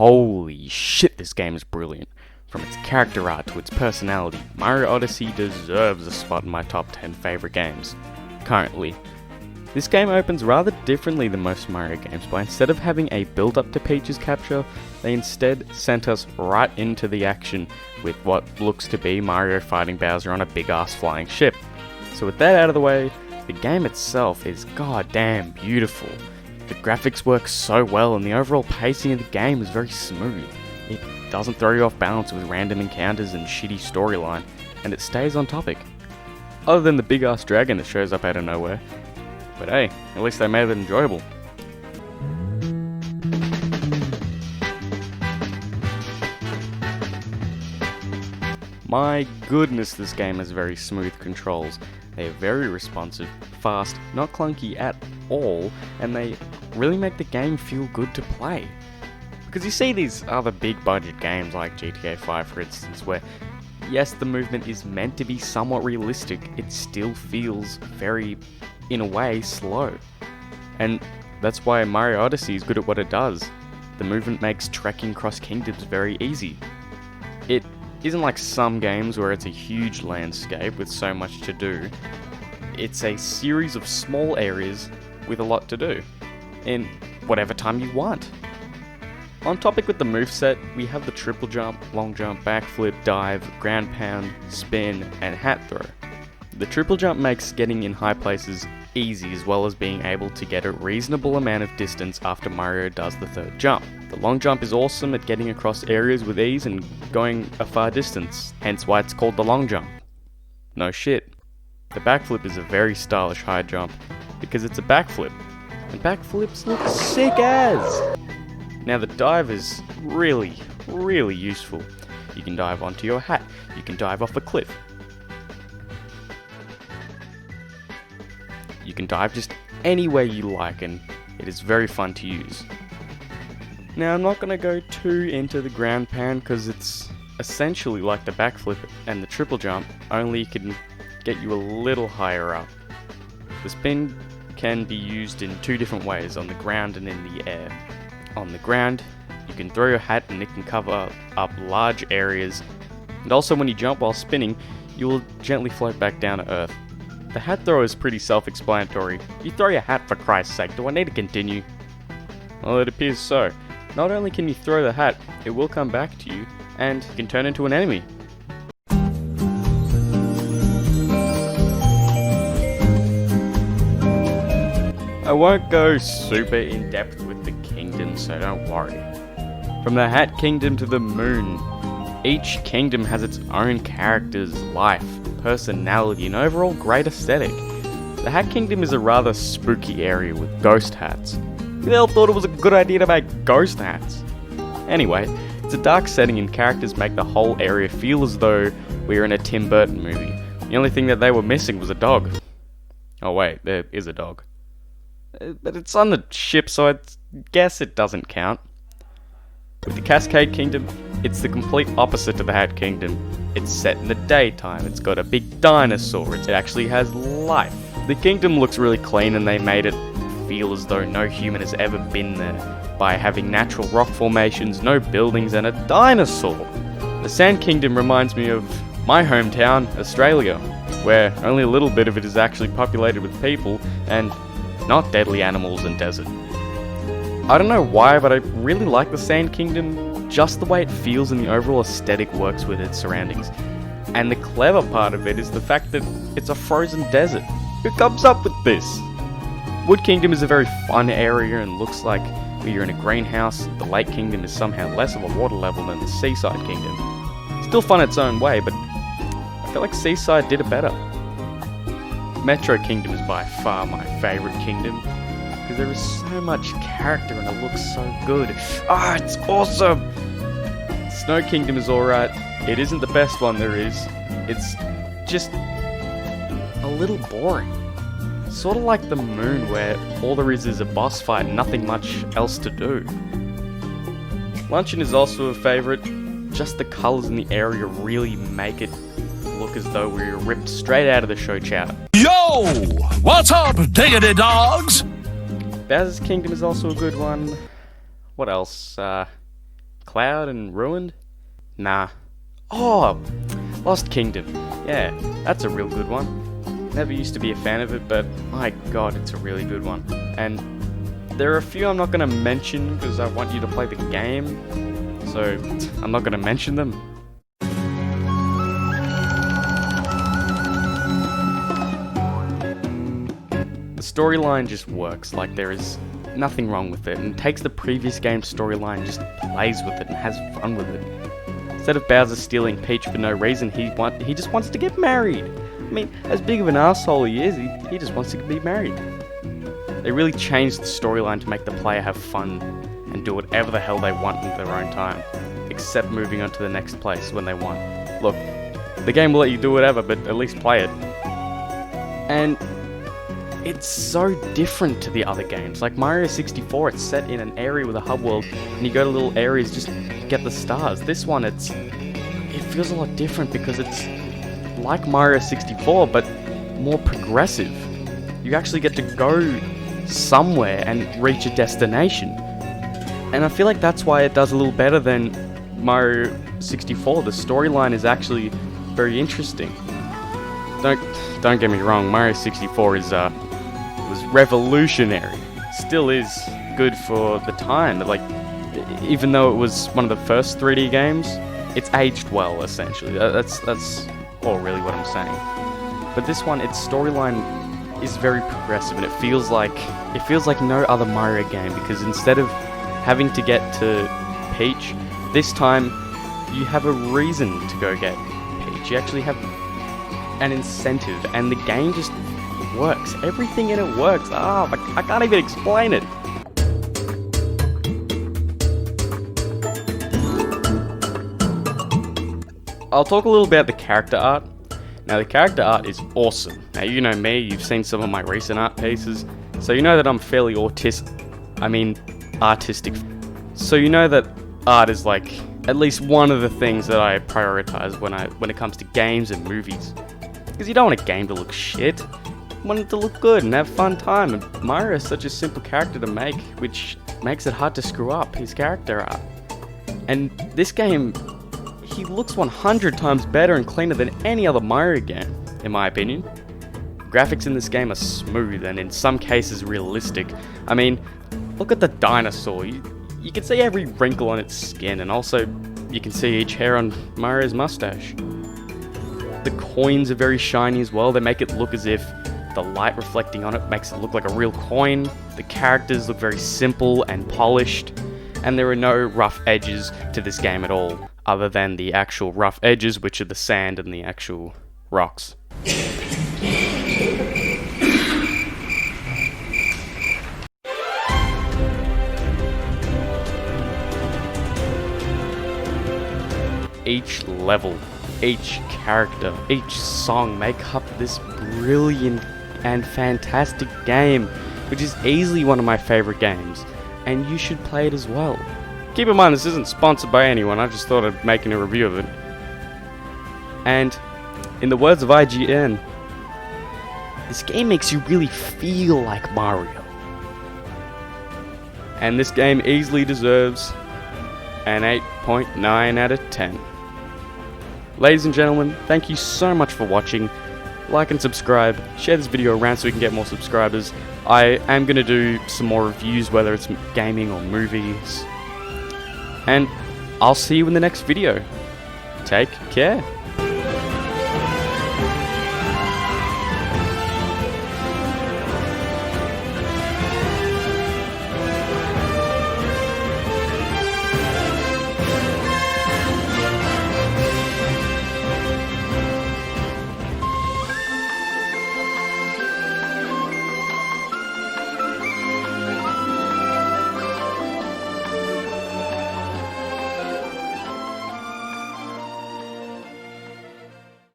Holy shit, this game is brilliant. From its character art to its personality, Mario Odyssey deserves a spot in my top 10 favourite games. Currently. This game opens rather differently than most Mario games, but instead of having a build-up to Peach's capture, they instead sent us right into the action with what looks to be Mario fighting Bowser on a big-ass flying ship. So with that out of the way, the game itself is goddamn beautiful. The graphics work so well and the overall pacing of the game is very smooth. It doesn't throw you off balance with random encounters and shitty storyline, and it stays on topic. Other than the big-ass dragon that shows up out of nowhere. But hey, at least they made it enjoyable. My goodness, this game has very smooth controls. They are very responsive, fast, not clunky at all, and they really make the game feel good to play. Because you see these other big budget games like GTA 5 for instance, where yes, the movement is meant to be somewhat realistic, it still feels very, in a way, slow. And that's why Mario Odyssey is good at what it does. The movement makes trekking across kingdoms very easy. It isn't like some games where it's a huge landscape with so much to do. It's a series of small areas with a lot to do, in whatever time you want. On topic with the moveset, we have the triple jump, long jump, backflip, dive, ground pound, spin, and hat throw. The triple jump makes getting in high places easy, as well as being able to get a reasonable amount of distance after Mario does the third jump. The long jump is awesome at getting across areas with ease and going a far distance, hence why it's called the long jump. No shit. The backflip is a very stylish high jump, because it's a backflip, and backflips look sick as! Now the dive is really useful. You can dive onto your hat, you can dive off a cliff. You can dive just anywhere you like, and it is very fun to use. Now I'm not going to go too into the ground pound because it's essentially like the backflip and the triple jump, only it can get you a little higher up. The spin can be used in two different ways, on the ground and in the air. On the ground, you can throw your hat and it can cover up large areas, and also when you jump while spinning, you will gently float back down to earth. The hat throw is pretty self-explanatory. You throw your hat, for Christ's sake, do I need to continue? Well, it appears so. Not only can you throw the hat, it will come back to you, and you can turn into an enemy. I won't go super in depth with the kingdom, so don't worry. From the Hat Kingdom to the Moon, each kingdom has its own character's life, personality, and overall great aesthetic. The Hat Kingdom is a rather spooky area with ghost hats. Who the hell thought it was a good idea to make ghost hats? Anyway, it's a dark setting and characters make the whole area feel as though we are in a Tim Burton movie. The only thing that they were missing was a dog. Oh wait, there is a dog. But it's on the ship, so I guess it doesn't count. With the Cascade Kingdom, it's the complete opposite to the Hat Kingdom. It's set in the daytime, it's got a big dinosaur, it actually has life. The kingdom looks really clean and they made it feel as though no human has ever been there, by having natural rock formations, no buildings, and a dinosaur. The Sand Kingdom reminds me of my hometown, Australia, where only a little bit of it is actually populated with people, and not deadly animals and desert. I don't know why, but I really like the Sand Kingdom, just the way it feels and the overall aesthetic works with its surroundings. And the clever part of it is the fact that it's a frozen desert. Who comes up with this? Wood Kingdom is a very fun area and looks like you're in a greenhouse. The Lake Kingdom is somehow less of a water level than the Seaside Kingdom. Still fun its own way, but I feel like Seaside did it better. Metro Kingdom is by far my favourite kingdom, because there is so much character and it looks so good. Ah, it's awesome! Snow Kingdom is alright. It isn't the best one there is. It's just a little boring. Sort of like the Moon, where all there is a boss fight and nothing much else to do. Luncheon is also a favourite. Just the colours in the area really make it look as though we were ripped straight out of the show chowder. Yo! What's up, diggity dogs? Bowser's Kingdom is also a good one. What else? Cloud and Ruined? Nah. Oh, Lost Kingdom. Yeah, that's a real good one. Never used to be a fan of it, but my god, it's a really good one. And there are a few I'm not going to mention because I want you to play the game, so I'm not going to mention them. The storyline just works, like there is nothing wrong with it, and takes the previous game's storyline, just plays with it and has fun with it. Instead of Bowser stealing Peach for no reason, he just wants to get married. I mean, as big of an asshole he is, he just wants to be married. They really changed the storyline to make the player have fun and do whatever the hell they want in their own time, except moving on to the next place when they want. Look, the game will let you do whatever, but at least play it. And it's so different to the other games. Like Mario 64, it's set in an area with a hub world, and you go to little areas just to get the stars. This one, it feels a lot different because it's like Mario 64, but more progressive. You actually get to go somewhere and reach a destination. And I feel like that's why it does a little better than Mario 64. The storyline is actually very interesting. Don't get me wrong, Mario 64 was revolutionary. Still is good for the time. Like, even though it was one of the first 3D games, it's aged well, essentially. That's all really what I'm saying. But this one, its storyline is very progressive, and it feels like no other Mario game, because instead of having to get to Peach, this time you have a reason to go get Peach. You actually have an incentive, and the game just works. Everything in it works. I can't even explain it. I'll talk a little about the character art. Now, the character art is awesome. Now, you know me, you've seen some of my recent art pieces, so you know that I'm fairly artistic. So you know that art is like at least one of the things that I prioritize when it comes to games and movies. Because you don't want a game to look shit. You want it to look good and have fun time. And Mario is such a simple character to make, which makes it hard to screw up his character art. And this game, he looks 100 times better and cleaner than any other Mario game, in my opinion. Graphics in this game are smooth and in some cases realistic. I mean, look at the dinosaur. You can see every wrinkle on its skin, and also you can see each hair on Mario's mustache. The coins are very shiny as well. They make it look as if the light reflecting on it makes it look like a real coin. The characters look very simple and polished, and there are no rough edges to this game at all, other than the actual rough edges, which are the sand and the actual rocks. Each level, each character, each song make up this brilliant and fantastic game, which is easily one of my favorite games, and you should play it as well. Keep in mind, this isn't sponsored by anyone, I just thought of making a review of it. And, in the words of IGN, this game makes you really feel like Mario. And this game easily deserves an 8.9 out of 10. Ladies and gentlemen, thank you so much for watching. Like and subscribe, share this video around so we can get more subscribers. I am going to do some more reviews, whether it's gaming or movies. And I'll see you in the next video. Take care.